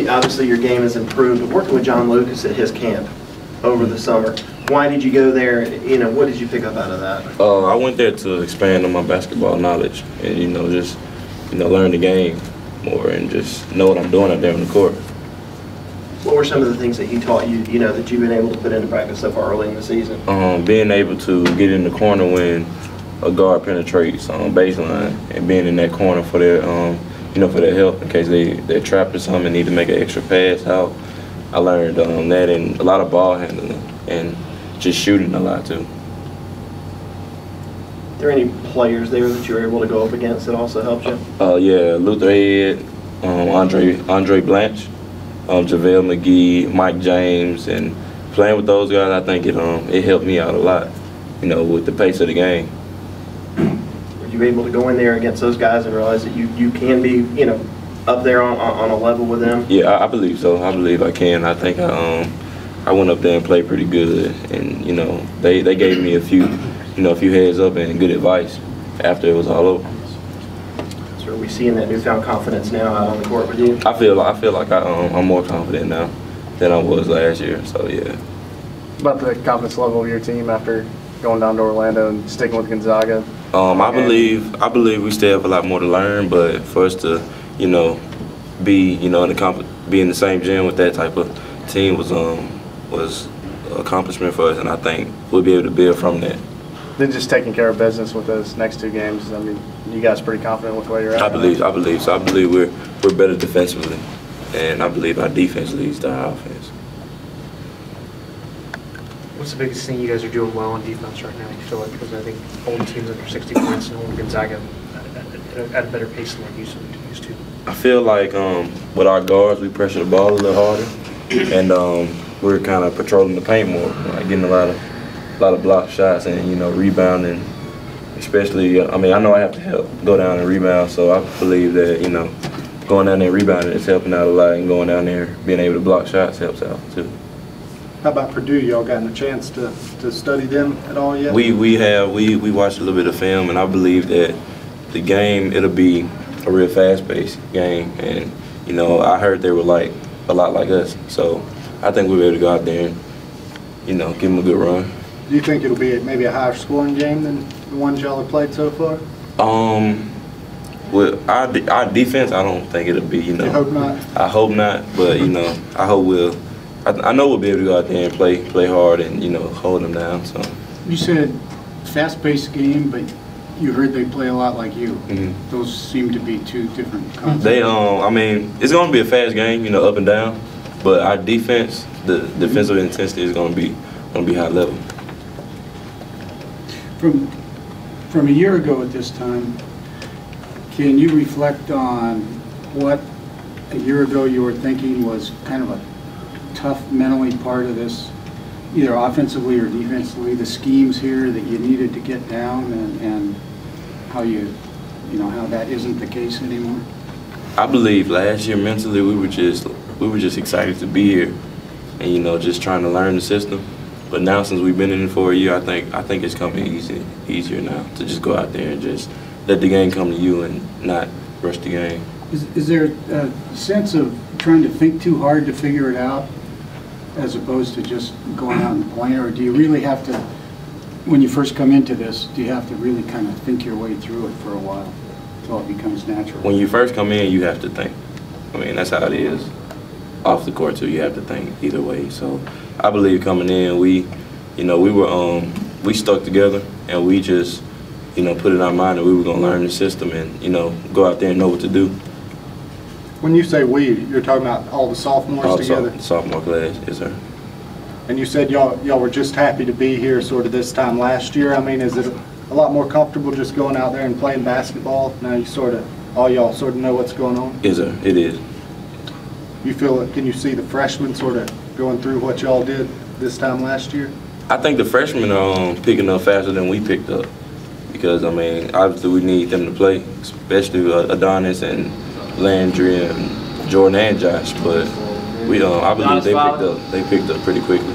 obviously your game has improved. Working with John Lucas at his camp over the summer, why did you go there? What did you pick up out of that? I went there to expand on my basketball knowledge and, just, learn the game more and just know what I'm doing out there on the court. What were some of the things that he taught you, that you've been able to put into practice so far early in the season? Being able to get in the corner when a guard penetrates on baseline and being in that corner for their, for their help in case they're trapped or something and need to make an extra pass out. I learned that and a lot of ball handling and just shooting a lot too. Are there any players there that you were able to go up against that also helped you? Yeah, Luther Ed, Andre Blanche, JaVale McGee, Mike James, and playing with those guys, I think it helped me out a lot, with the pace of the game. Were you able to go in there against those guys and realize that you can be, up there on a level with them? Yeah, I believe so. I believe I can. I think I went up there and played pretty good, and they gave me a few heads up and good advice after it was all over. So are we seeing that newfound confidence now out on the court with you? I feel like I'm more confident now than I was last year. So yeah. About the confidence level of your team after going down to Orlando and sticking with Gonzaga? I believe we still have a lot more to learn, but for us to be in the same gym with that type of team was an accomplishment for us, and I think we'll be able to build from that. Then just taking care of business with those next two games. I mean, you guys pretty confident with where you're at? I believe so. I believe we're better defensively, and I believe our defense leads to our offense. What's the biggest thing you guys are doing well on defense right now? You feel like, because I think holding teams under 60 points and holding Gonzaga at a better pace than we're used to. I feel like with our guards, we pressure the ball a little harder, and we're kind of patrolling the paint more, like getting a lot of block shots and rebounding. Especially, I know I have to help go down and rebound, so I believe that going down there and rebounding is helping out a lot, and going down there being able to block shots helps out too. How about Purdue? Y'all gotten a chance to study them at all yet? We watched a little bit of film, and I believe that the game, it'll be a real fast-paced game, and I heard they were like a lot like us, so I think we'll be able to go out there and give them a good run. Do you think it'll be maybe a higher scoring game than the ones y'all have played so far? With our defense, I don't think it'll be. You hope not. I hope not, but I hope we'll. I know we'll be able to go out there and play hard and hold them down. So you said fast-paced game, but you heard they play a lot like you. Mm-hmm. Those seem to be two different concepts. They it's going to be a fast game, up and down, but our defense, the defensive intensity is going to be high level. From a year ago at this time, can you reflect on what a year ago you were thinking was kind of a tough mentally part of this, either offensively or defensively, the schemes here that you needed to get down, and how how that isn't the case anymore? I believe last year mentally we were just excited to be here, and just trying to learn the system. But now since we've been in it for a year, I think it's coming easier now to just go out there and just let the game come to you and not rush the game. Is there a sense of trying to think too hard to figure it out, as opposed to just going out and playing, or do you really have to, when you first come into this, do you have to really kind of think your way through it for a while until it becomes natural? When you first come in, you have to think. That's how it is. Off the court too, you have to think either way. So I believe coming in, we stuck together, and we just put in our mind that we were gonna learn the system and go out there and know what to do. When you say we, you're talking about all the sophomores together? The sophomore class, yes sir. And you said y'all were just happy to be here sort of this time last year. Is it a lot more comfortable just going out there and playing basketball? Now all y'all sort of know what's going on? Yes sir, it is. You feel it? Can you see the freshmen sort of going through what y'all did this time last year? I think the freshmen are picking up faster than we picked up, because obviously we need them to play, especially Adonis and Landry and Jordan and Josh. But I believe they picked up pretty quickly.